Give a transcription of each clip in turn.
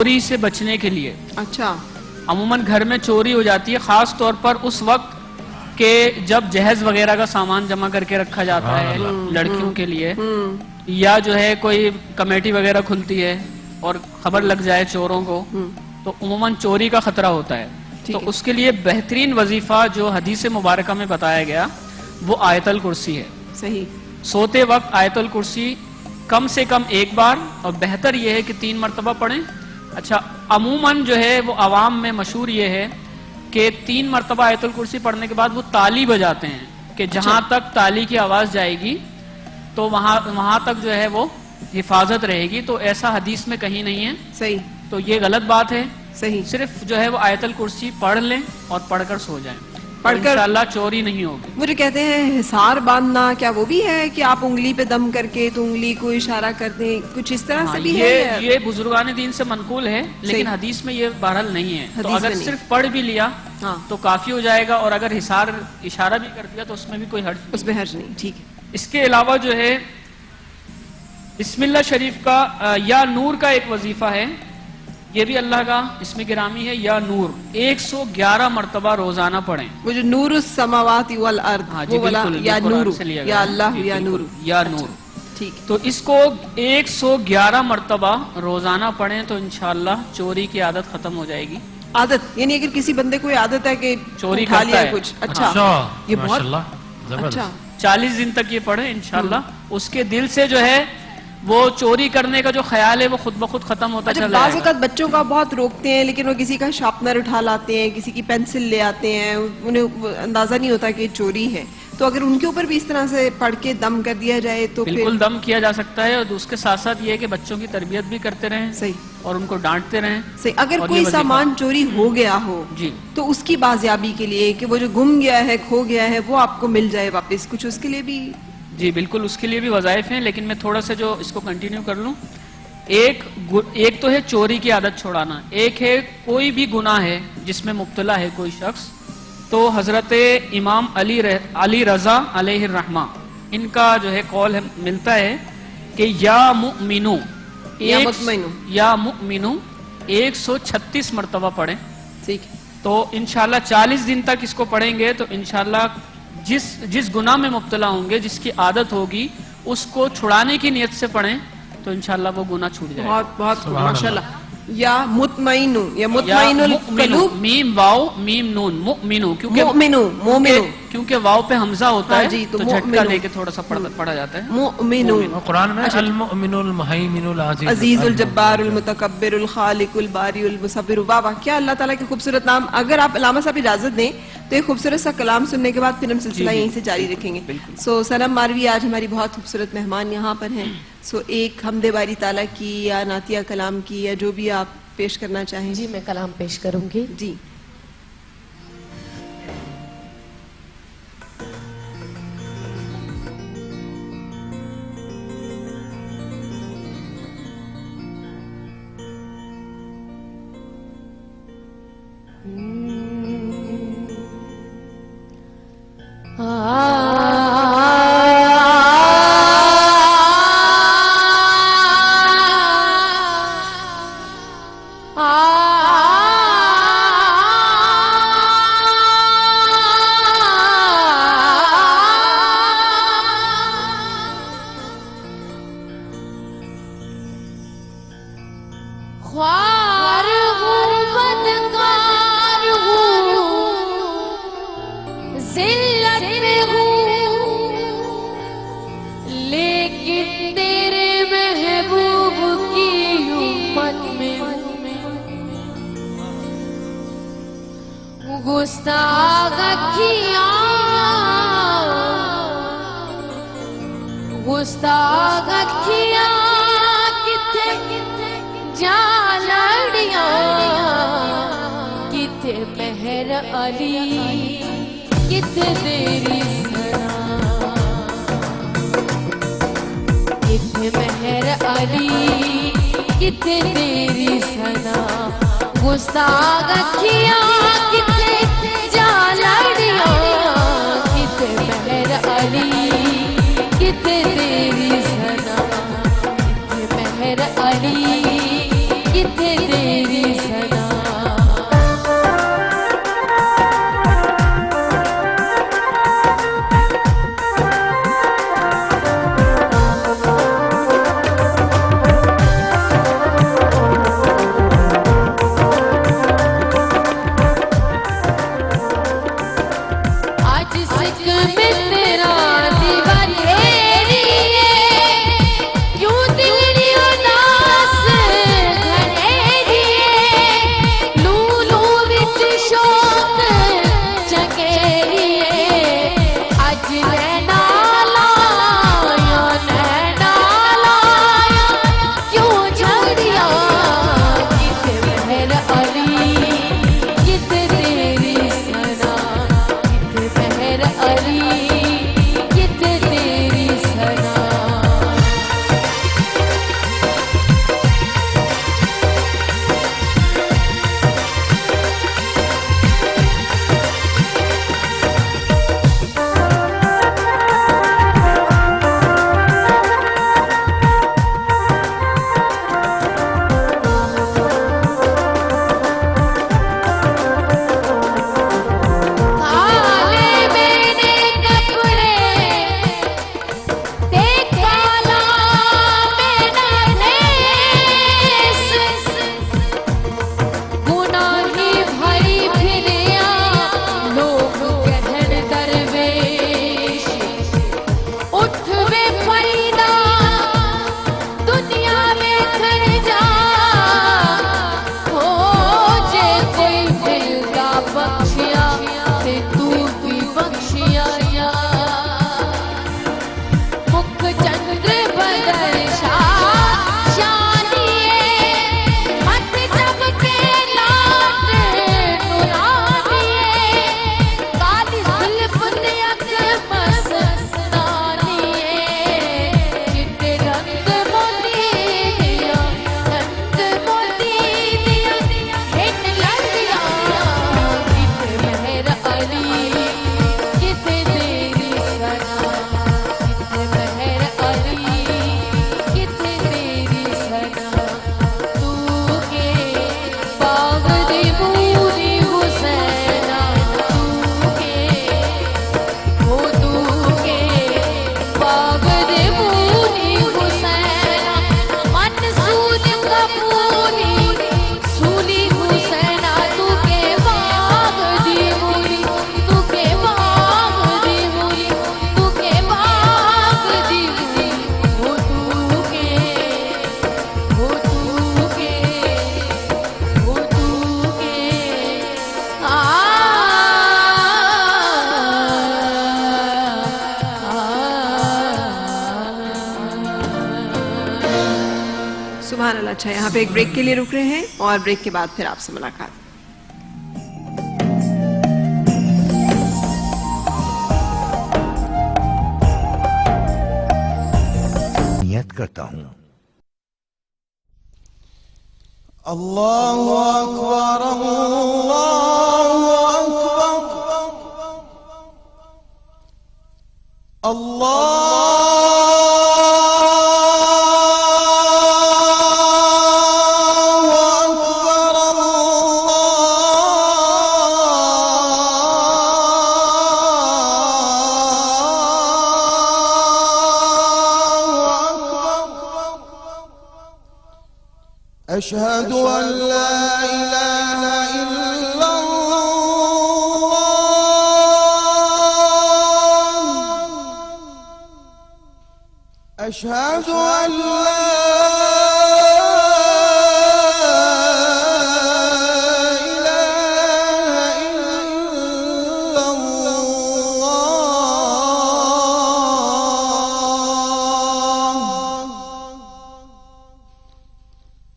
چوری سے بچنے کے لیے اچھا عموماً گھر میں چوری ہو جاتی ہے، خاص طور پر اس وقت کہ جب جہیز وغیرہ کا سامان جمع کر کے رکھا جاتا ہے لڑکیوں کے لیے، یا جو ہے کوئی کمیٹی وغیرہ کھلتی ہے اور خبر لگ جائے چوروں کو، تو عموماً چوری کا خطرہ ہوتا ہے۔ تو اس کے لیے بہترین وظیفہ جو حدیث مبارکہ میں بتایا گیا وہ آیت الکرسی ہے۔ صحیح۔ سوتے وقت آیت الکرسی کم سے کم ایک بار، اور بہتر یہ ہے کہ 3 مرتبہ پڑھیں۔ اچھا، عموماً جو ہے وہ عوام میں مشہور یہ ہے کہ 3 مرتبہ آیت الکرسی پڑھنے کے بعد وہ تالی بجاتے ہیں کہ جہاں تک تالی کی آواز جائے گی تو وہاں تک جو ہے وہ حفاظت رہے گی، تو ایسا حدیث میں کہیں نہیں ہے۔ صحیح۔ تو یہ غلط بات ہے۔ صحیح۔ صرف جو ہے وہ آیت الکرسی پڑھ لیں اور پڑھ کر سو جائیں، پڑھ کر انشاءاللہ چوری نہیں ہوگی۔ وہ جو کہتے ہیں حصار باندھنا، کیا وہ بھی ہے کہ آپ انگلی پہ دم کر کے تو انگلی کو اشارہ کر دیں، کچھ اس طرح سے بھی ہے؟ یہ بزرگان دین سے منقول ہے، لیکن حدیث میں یہ بہرحال نہیں ہے۔ تو اگر صرف پڑھ بھی لیا تو کافی ہو جائے گا، اور اگر اشارہ بھی کر دیا تو اس میں بھی کوئی حرج نہیں۔ اس میں حرج نہیں، ٹھیک ہے۔ اس کے علاوہ جو ہے بسم اللہ شریف کا یا نور کا ایک وظیفہ ہے، یہ بھی اللہ کا اسم گرامی ہے، یا نور 111 مرتبہ روزانہ پڑھیں۔ وہ جو نور السماوات والارض، وہ والا یا نور، یا اللہ یا نور، یا نور، ٹھیک۔ تو اس کو 111 مرتبہ روزانہ پڑھیں تو انشاءاللہ چوری کی عادت ختم ہو جائے گی۔ عادت یعنی اگر کسی بندے کو عادت ہے کہ چوری اٹھا لیا کرتا ہے کچھ، اچھا یہ بہت اچھا، 40 دن تک یہ پڑھیں انشاءاللہ، اس کے دل سے جو ہے وہ چوری کرنے کا جو خیال ہے وہ خود بخود ختم ہوتا چلا جائے گا۔ بعض اوقات بچوں کا بہت روکتے ہیں، لیکن وہ کسی کا شارپنر اٹھا لاتے ہیں، کسی کی پینسل لے آتے ہیں، انہیں اندازہ نہیں ہوتا کہ چوری ہے، تو اگر ان کے اوپر بھی اس طرح سے پڑھ کے دم کر دیا جائے تو بالکل دم کیا جا سکتا ہے، اور اس کے ساتھ ساتھ یہ ہے کہ بچوں کی تربیت بھی کرتے رہیں، صحیح، اور ان کو ڈانٹتے رہیں۔ صحیح۔ اگر کوئی سامان چوری ہو گیا ہو جی تو اس کی بازیابی کے لیے کہ وہ جو گم گیا ہے، کھو گیا ہے، وہ آپ کو مل جائے واپس، کچھ اس کے لیے بھی؟ جی بالکل، اس کے لیے بھی وظائف ہیں، لیکن میں تھوڑا سا جو اس کو کنٹینیو کر لوں۔ ایک تو ہے چوری کی عادت چھوڑانا، ایک ہے کوئی بھی گناہ ہے جس میں مبتلا ہے کوئی شخص، تو حضرت امام علی رضا علیہ الرحمہ ان کا جو ہے قول ملتا ہے کہ یا مؤمنو 136 مرتبہ پڑھیں، ٹھیک، تو انشاءاللہ 40 دن تک اس کو پڑھیں گے تو انشاءاللہ جس گناہ میں مبتلا ہوں گے، جس کی عادت ہوگی، اس کو چھڑانے کی نیت سے پڑھیں تو انشاءاللہ وہ گناہ چھوٹ جائے گا۔ بہت ماشاءاللہ۔ یا مطمئنو، یا مطمئن القلوب، میم واو میم نون، مؤمنو، کیونکہ واو پہ حمزہ ہوتا ہے تو جھٹکا لے کے تھوڑا سا پڑھا جاتا ہے مؤمنو۔ قرآن میں المؤمن المہیمن العزیز، عزیز الجبار المتکبر الخالق الباری المصور۔ واہ واہ، کیا اللہ تعالیٰ کے خوبصورت نام۔ اگر آپ علامہ صاحب اجازت دیں تو ایک خوبصورت سا کلام سننے کے بعد پھر ہم سلسلہ یہیں سے جاری رکھیں گے۔ سو سنم ماروی آج ہماری بہت خوبصورت مہمان یہاں پر ہیں، سو ایک حمد باری تعالیٰ کی یا نعتیہ کلام کی یا جو بھی آپ پیش کرنا چاہیں۔ جی میں کلام پیش کروں گی۔ جی علی کتنے تیری ثنا سبحان اللہ. اچھا یہاں پہ ایک بریک کے لیے رک رہے ہیں اور بریک کے بعد پھر آپ سے ملاقات. نیت کرتا ہوں. اللہ اکبر اللہ اکبر اللہ أشهد أن لا إله إلا الله أشهد أن لا إله إلا الله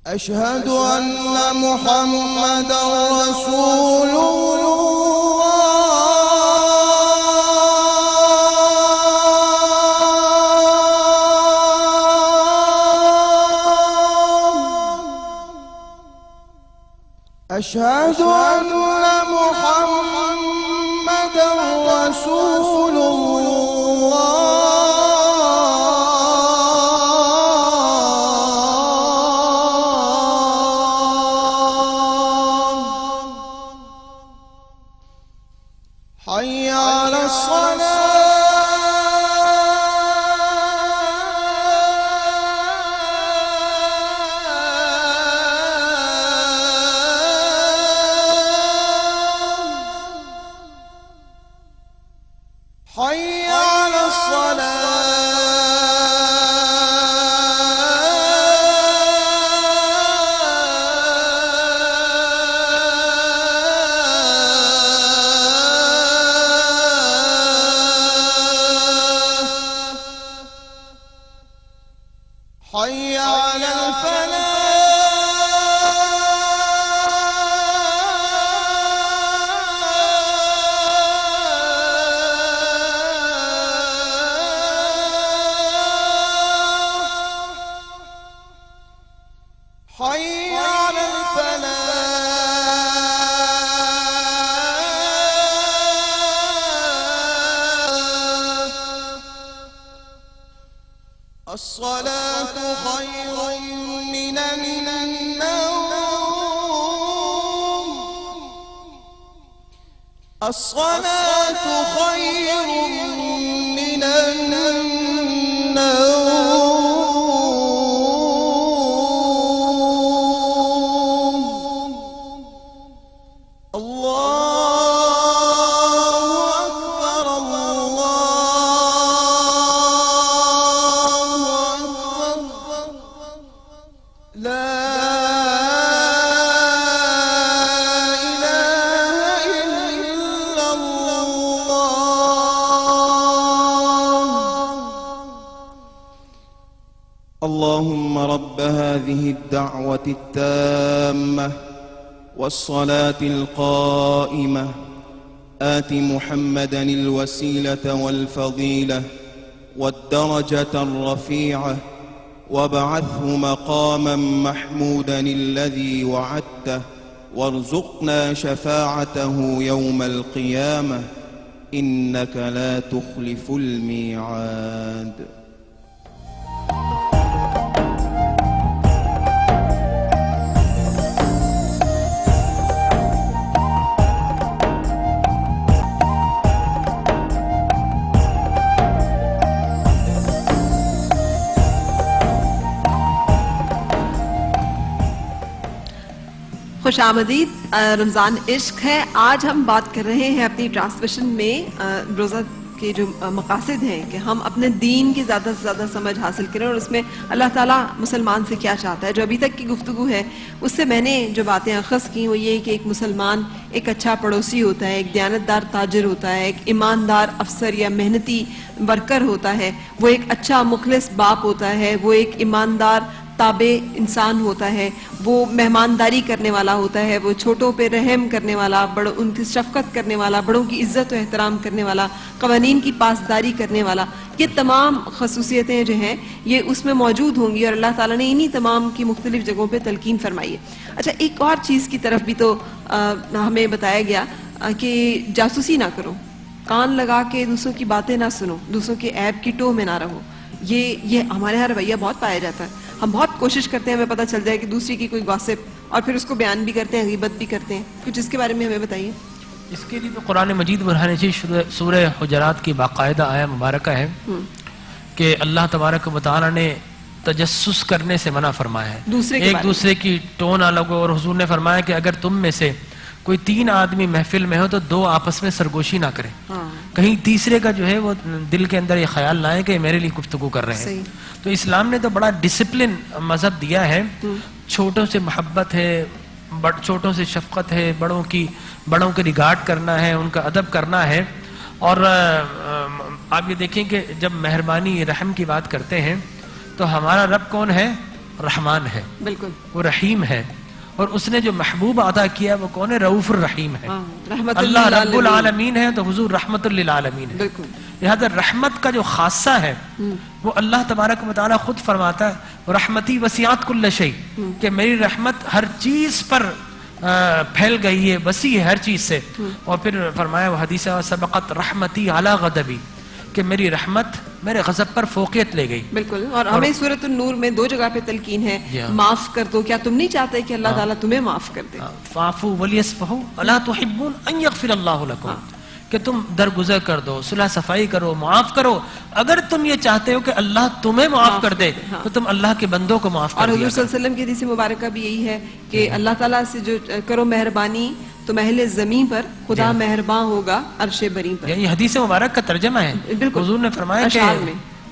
أشهد أن محمدا رسول أشهد أن محمدا رسول الله الصلاة خير من النوم الصلاة خير من النوم الله أكبر الله أكبر لا إله إلا الله اللهم رب هذه الدعوة التامة والصلاة القائمة آت محمدا الوسيلة والفضيلة والدرجة الرفيعة وابعثه مقاما محمودا الذي وعدته وارزقنا شفاعته يوم القيامة إنك لا تخلف الميعاد. خوش آمدید. رمضان عشق ہے. آج ہم بات کر رہے ہیں اپنی ٹرانسمیشن میں روزہ کے جو مقاصد ہیں کہ ہم اپنے دین کی زیادہ سے زیادہ سمجھ حاصل کریں اور اس میں اللہ تعالیٰ مسلمان سے کیا چاہتا ہے. جو ابھی تک کی گفتگو ہے اس سے میں نے جو باتیں اخذ کی وہ یہ کہ ایک مسلمان ایک اچھا پڑوسی ہوتا ہے, ایک دیانتدار تاجر ہوتا ہے, ایک ایماندار افسر یا محنتی ورکر ہوتا ہے, وہ ایک اچھا مخلص باپ ہوتا ہے, وہ ایک ایماندار تابع انسان ہوتا ہے, وہ مہمانداری کرنے والا ہوتا ہے, وہ چھوٹوں پہ رحم کرنے والا, بڑوں ان کی شفقت کرنے والا, بڑوں کی عزت و احترام کرنے والا, قوانین کی پاسداری کرنے والا. یہ تمام خصوصیتیں جو ہیں یہ اس میں موجود ہوں گی اور اللہ تعالیٰ نے انہی تمام کی مختلف جگہوں پہ تلقین فرمائی ہے. اچھا, ایک اور چیز کی طرف بھی تو ہمیں بتایا گیا کہ جاسوسی نہ کرو, کان لگا کے دوسروں کی باتیں نہ سنو, دوسروں کے عیب کی ٹو میں نہ رہو. یہ ہمارے یہاں رویہ بہت پایا جاتا ہے. ہم بہت کوشش کرتے ہیں ہمیں پتہ چل جائے کہ دوسری کی کوئی گاسپ اور پھر اس کو بیان بھی کرتے ہیں, غیبت بھی کرتے ہیں. کچھ اس کے بارے میں ہمیں بتائیے. اس کے لیے تو قرآن مجید برہان چیز سورہ حجرات کی باقاعدہ آیا مبارکہ ہے کہ اللہ تبارک و تعالیٰ نے تجسس کرنے سے منع فرمایا ہے, ایک دوسرے کی ٹون نہ لگو. اور حضور نے فرمایا کہ اگر تم میں سے کوئی 3 آدمی محفل میں ہو تو 2 آپس میں سرگوشی نہ کریں, کہیں تیسرے کا جو ہے وہ دل کے اندر یہ خیال لائے کہ میرے لیے گفتگو کر رہے ہیں. تو اسلام نے تو بڑا ڈسپلن مذہب دیا ہے. چھوٹوں سے محبت ہے, چھوٹوں سے شفقت ہے, بڑوں کے ریگارڈ کرنا ہے, ان کا ادب کرنا ہے. اور آپ یہ دیکھیں کہ جب مہربانی رحم کی بات کرتے ہیں تو ہمارا رب کون ہے؟ رحمان ہے, بالکل, وہ رحیم ہے. اور اس نے جو محبوب عطا کیا وہ کون ہے؟ رؤوف الرحیم ہے. اللہ رب العالمین ہے تو حضور رحمت للعالمین ہے. لہذا رحمت کا جو خاصہ ہے وہ اللہ تبارک و تعالیٰ خود فرماتا ہے رحمتی وسعت کل شیء, کہ میری رحمت ہر چیز پر پھیل گئی ہے, وسیع ہے ہر چیز سے. اور پھر فرمایا وہ حدیث سبقت رحمتی علی غضبی, کہ میری رحمت میرے غضب پر فوقیت لے گئی. بالکل. اور ہمیں سورۃ النور میں 2 جگہ پہ تلقین ہے, معاف کر دو. کیا تم نہیں چاہتے کہ اللہ تعالیٰ تمہیں معاف کر دے؟ فاعفوا ولیصفحوا الا تحبون ان یغفر اللہ لکم, کہ تم درگزر کر دو, صلح صفائی کرو, معاف کرو. اگر تم یہ چاہتے ہو کہ اللہ تمہیں معاف کر دے تو تم اللہ کے بندوں کو معاف کر دیا. اور حضور صلی اللہ علیہ وسلم کی حدیث مبارکہ بھی یہی ہے کہ اللہ تعالیٰ سے جو کرو مہربانی تو اہل زمین پر خدا مہرباں ہوگا عرش بریں پر. یہ حدیث مبارک کا ترجمہ ہے. حضور نے فرمایا کہ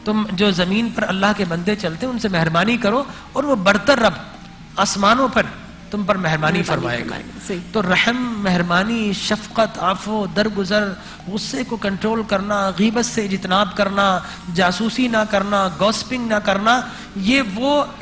تم جو زمین پر اللہ کے بندے چلتے ہیں ان سے مہربانی کرو اور وہ برتر رب آسمانوں پر تم پر مہربانی فرمائے گا. تو رحم, مہربانی, شفقت, عفو, درگزر, غصے کو کنٹرول کرنا, غیبت سے اجتناب کرنا, جاسوسی نہ کرنا, گوسپنگ نہ کرنا, یہ وہ